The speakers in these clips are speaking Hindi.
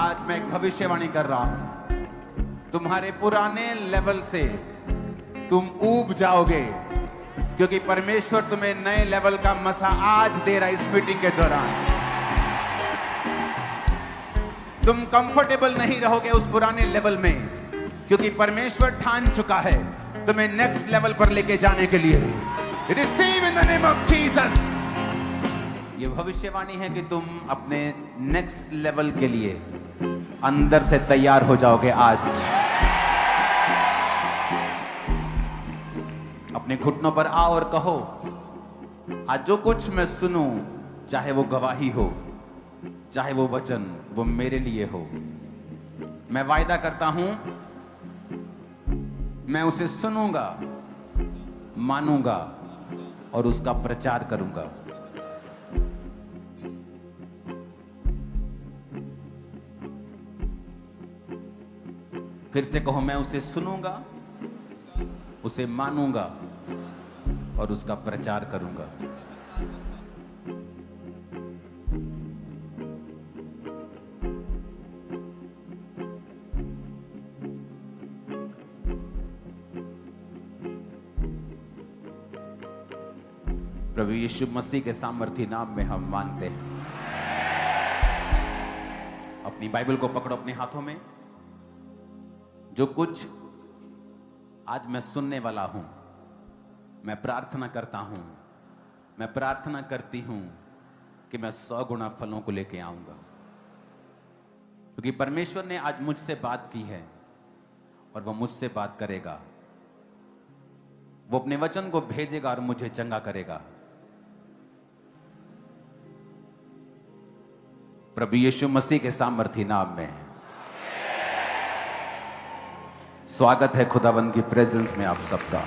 आज मैं एक भविष्यवाणी कर रहा हूं, तुम्हारे पुराने लेवल से तुम ऊब जाओगे, क्योंकि परमेश्वर तुम्हें नए लेवल का मसा आज दे रहा है। इस मीटिंग के दौरान तुम कंफर्टेबल नहीं रहोगे उस पुराने लेवल में, क्योंकि परमेश्वर ठान चुका है तुम्हें नेक्स्ट लेवल पर लेके जाने के लिए। Receive in the name of Jesus. ये भविष्यवाणी है कि तुम अपने नेक्स्ट लेवल के लिए अंदर से तैयार हो जाओगे। आज अपने घुटनों पर आओ और कहो, आज जो कुछ मैं सुनूं, चाहे वो गवाही हो, चाहे वो वचन, वो मेरे लिए हो। मैं वायदा करता हूं, मैं उसे सुनूंगा, मानूंगा और उसका प्रचार करूंगा। फिर से कहो, मैं उसे सुनूंगा, उसे मानूंगा और उसका प्रचार करूंगा। प्रभु यीशु मसीह के सामर्थी नाम में हम मांगते हैं। अपनी बाइबल को पकड़ो अपने हाथों में। जो कुछ आज मैं सुनने वाला हूं, मैं प्रार्थना करता हूं, मैं प्रार्थना करती हूं कि मैं 100 गुना फलों को लेके आऊंगा, क्योंकि परमेश्वर ने आज मुझसे बात की है और वह मुझसे बात करेगा। वो अपने वचन को भेजेगा और मुझे चंगा करेगा। प्रभु यीशु मसीह के सामर्थी नाम में स्वागत है खुदावंद की प्रेजेंस में आप सबका।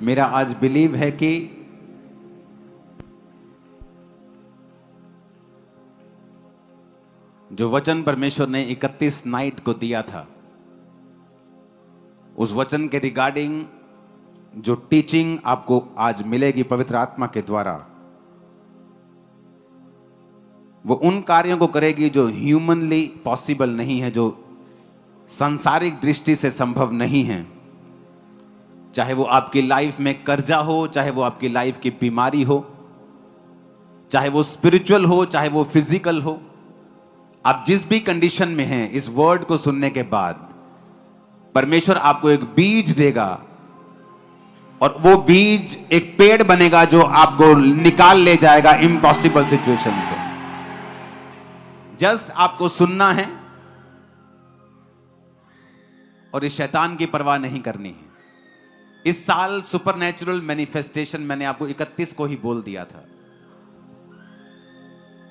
मेरा आज बिलीव है कि जो वचन परमेश्वर ने 31 नाइट को दिया था, उस वचन के रिगार्डिंग जो टीचिंग आपको आज मिलेगी पवित्र आत्मा के द्वारा, वो उन कार्यों को करेगी जो ह्यूमनली पॉसिबल नहीं है, जो सांसारिक दृष्टि से संभव नहीं है। चाहे वो आपकी लाइफ में कर्जा हो, चाहे वो आपकी लाइफ की बीमारी हो, चाहे वो स्पिरिचुअल हो, चाहे वो फिजिकल हो, आप जिस भी कंडीशन में हैं, इस वर्ड को सुनने के बाद परमेश्वर आपको एक बीज देगा और वो बीज एक पेड़ बनेगा जो आपको निकाल ले जाएगा इम्पॉसिबल सिचुएशन से। जस्ट आपको सुनना है और इस शैतान की परवाह नहीं करनी है। इस साल सुपरनैचुरल मैनिफेस्टेशन मैंने आपको 31 को ही बोल दिया था।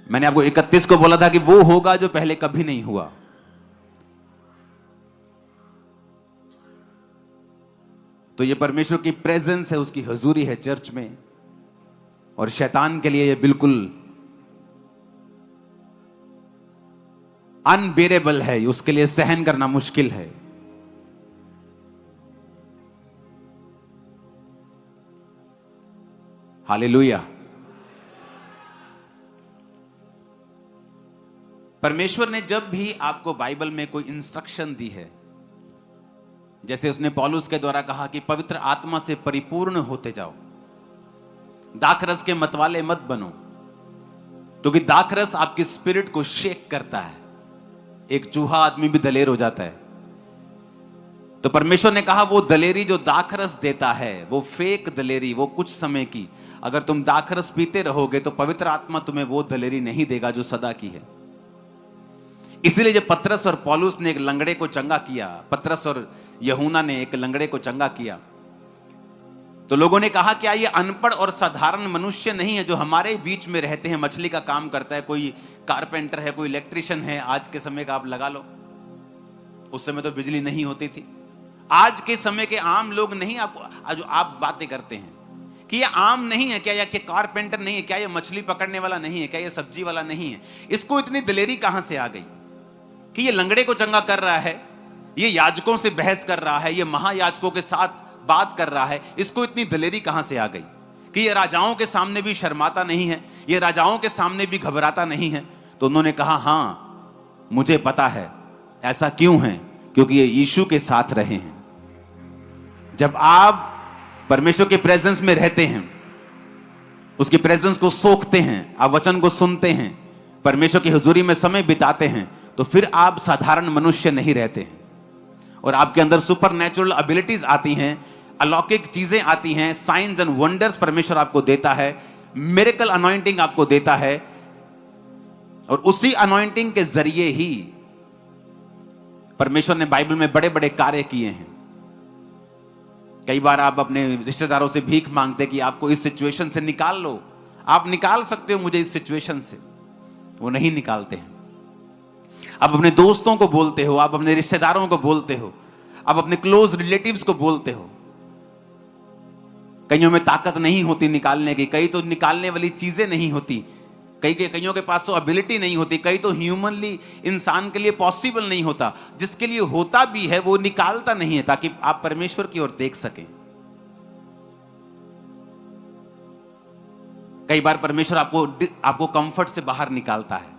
मैंने आपको 31 को बोला था कि वो होगा जो पहले कभी नहीं हुआ। तो ये परमेश्वर की प्रेजेंस है, उसकी हुजूरी है चर्च में, और शैतान के लिए ये बिल्कुल अनबेरेबल है, उसके लिए सहन करना मुश्किल है। हालेलुया। परमेश्वर ने जब भी आपको बाइबल में कोई इंस्ट्रक्शन दी है, जैसे उसने पौलुस के द्वारा कहा कि पवित्र आत्मा से परिपूर्ण होते जाओ, दाखरस के मतवाले मत बनो, क्योंकि दाखरस आपकी स्पिरिट को शेक करता है। एक चूहा आदमी भी दलेर हो जाता है। तो परमेश्वर ने कहा वो दलेरी जो दाखरस देता है, वो फेक दलेरी, वो कुछ समय की। अगर तुम दाखरस पीते रहोगे तो पवित्र आत्मा तुम्हें वो दलेरी नहीं देगा जो सदा की है। इसीलिए जब पतरस और पौलुस ने एक लंगड़े को चंगा किया, पतरस और यूहन्ना ने एक लंगड़े को चंगा किया, तो लोगों ने कहा क्या ये अनपढ़ और साधारण मनुष्य नहीं है जो हमारे बीच में रहते हैं, मछली का काम करता है, कोई कारपेंटर है, कोई इलेक्ट्रिशियन है। आज के समय का आप लगा लो, उस समय तो बिजली नहीं होती थी। आज के समय के आम लोग नहीं, आपको जो आप बातें करते हैं कि ये आम नहीं है क्या, या कि कारपेंटर नहीं है क्या, ये मछली पकड़ने वाला नहीं है क्या, ये सब्जी वाला नहीं है। इसको इतनी दलेरी कहां से आ गई कि ये लंगड़े को चंगा कर रहा है, ये याजकों से बहस कर रहा है, ये महायाजकों के साथ बात कर रहा है। इसको इतनी दलेरी कहां से आ गई? कि ये राजाओं के सामने भी शर्माता नहीं है, ये राजाओं के सामने भी घबराता नहीं है। तो उन्होंने कहा, हाँ मुझे पता है। ऐसा क्यों है? क्योंकि ये यीशु के साथ रहे हैं। जब आप परमेश्वर के प्रेजेंस में रहते हैं, उसकी प्रेजेंस को सोखते हैं, आप वचन को सुनते हैं, परमेश्वर की हुजूरी में समय बिताते हैं, तो फिर आप साधारण मनुष्य नहीं रहते हैं और आपके अंदर सुपरनैचुरल एबिलिटीज आती हैं, अलौकिक चीजें आती हैं, साइंस एंड वंडर्स परमेश्वर आपको देता है, मिरेकल अनॉइंटिंग आपको देता है। और उसी अनॉइंटिंग के जरिए ही परमेश्वर ने बाइबल में बड़े बड़े कार्य किए हैं। कई बार आप अपने रिश्तेदारों से भीख मांगते कि आपको इस सिचुएशन से निकाल लो, आप निकाल सकते हो मुझे इस सिचुएशन से, वो नहीं निकालते हैं। आप अपने दोस्तों को बोलते हो, आप अपने रिश्तेदारों को बोलते हो, आप अपने क्लोज रिलेटिव्स को बोलते हो, कईयों में ताकत नहीं होती निकालने की, कई तो निकालने वाली चीजें नहीं होती, कईयों के पास तो एबिलिटी नहीं होती, कई तो ह्यूमनली इंसान के लिए पॉसिबल नहीं होता, जिसके लिए होता भी है वो निकालता नहीं है ताकि आप परमेश्वर की ओर देख सकें। कई बार परमेश्वर आपको कंफर्ट से बाहर निकालता है।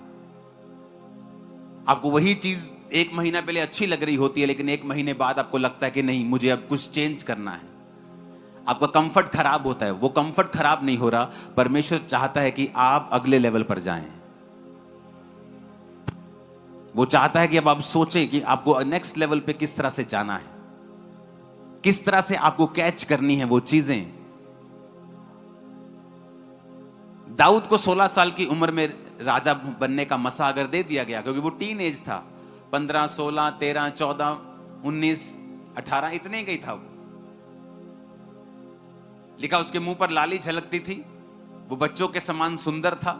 आपको वही चीज एक महीना पहले अच्छी लग रही होती है, लेकिन एक महीने बाद आपको लगता है कि नहीं, मुझे अब कुछ चेंज करना है। आपका कंफर्ट खराब होता है। वो कंफर्ट खराब नहीं हो रहा, परमेश्वर चाहता है कि आप अगले लेवल पर जाएं। वो चाहता है कि अब आप सोचें कि आपको नेक्स्ट लेवल पे किस तरह से जाना है, किस तरह से आपको कैच करनी है वो चीजें। दाऊद को 16 साल की उम्र में राजा बनने का मसा अगर दे दिया गया, क्योंकि वो टीन एज था, 15, 16, 13, 14, 19, 18 इतने का ही था। लिखा उसके मुंह पर लाली झलकती थी, वो बच्चों के समान सुंदर था।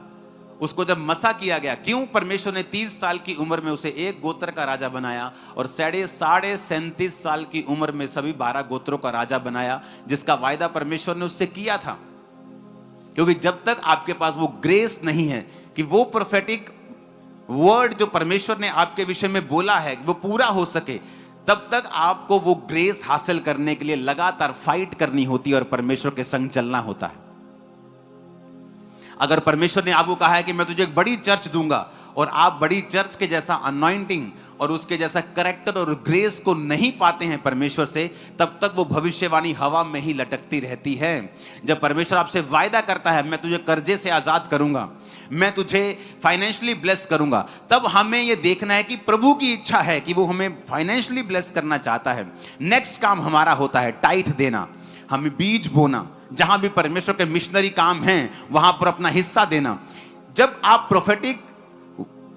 उसको जब मसा किया गया, क्यों? परमेश्वर ने 30 साल की उम्र में उसे एक गोत्र का राजा बनाया और 37.5 साल की उम्र में सभी 12 गोत्रों का राजा बनाया, जिसका वायदा परमेश्वर ने उससे किया था। क्योंकि जब तक आपके पास वो ग्रेस नहीं है कि वो प्रोफेटिक वर्ड जो परमेश्वर ने आपके विषय में बोला है वो पूरा हो सके, तब तक आपको वो ग्रेस हासिल करने के लिए लगातार फाइट करनी होती है और परमेश्वर के संग चलना होता है। अगर परमेश्वर ने आपको कहा है कि मैं तुझे एक बड़ी चर्च दूंगा और आप बड़ी चर्च के जैसा अनॉइंटिंग और उसके जैसा कैरेक्टर और ग्रेस को नहीं पाते हैं परमेश्वर से, तब तक वो भविष्यवाणी हवा में ही लटकती रहती है। जब परमेश्वर आपसे वायदा करता है मैं तुझे कर्जे से आजाद करूंगा, मैं तुझे फाइनेंशियली ब्लेस करूंगा, तब हमें यह देखना है कि प्रभु की इच्छा है कि वो हमें फाइनेंशियली ब्लेस करना चाहता है। नेक्स्ट काम हमारा होता है टाइथ देना, हमें बीज बोना, जहां भी परमेश्वर के मिशनरी काम हैं वहां पर अपना हिस्सा देना। जब आप प्रोफेटिक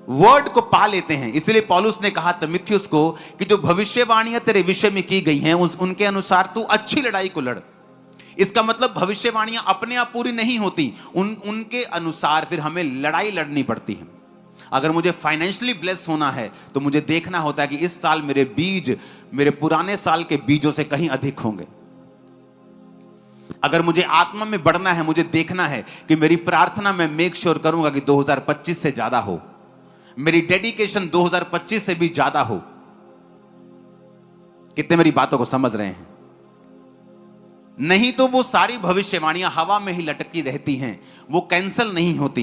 वर्ड को पा लेते हैं, इसलिए पौलुस ने कहा तिमुथियुस को कि जो भविष्यवाणियां तेरे विषय में की गई हैं उनके अनुसार तू अच्छी लड़ाई को लड़। इसका मतलब भविष्यवाणियां अपने आप पूरी नहीं होती, उनके अनुसार फिर हमें लड़ाई लड़नी पड़ती है। अगर मुझे फाइनेंशियली ब्लेस होना है तो मुझे देखना होता है कि इस साल मेरे बीज मेरे पुराने साल के बीजों से कहीं अधिक होंगे। अगर मुझे आत्मा में बढ़ना है, मुझे देखना है कि मेरी प्रार्थना में मेक श्योर करूंगा कि 2025 से ज्यादा हो, मेरी डेडिकेशन 2025 से भी ज्यादा हो। कितने मेरी बातों को समझ रहे हैं? नहीं तो वो सारी भविष्यवाणियां हवा में ही लटकी रहती हैं, वो कैंसिल नहीं होती।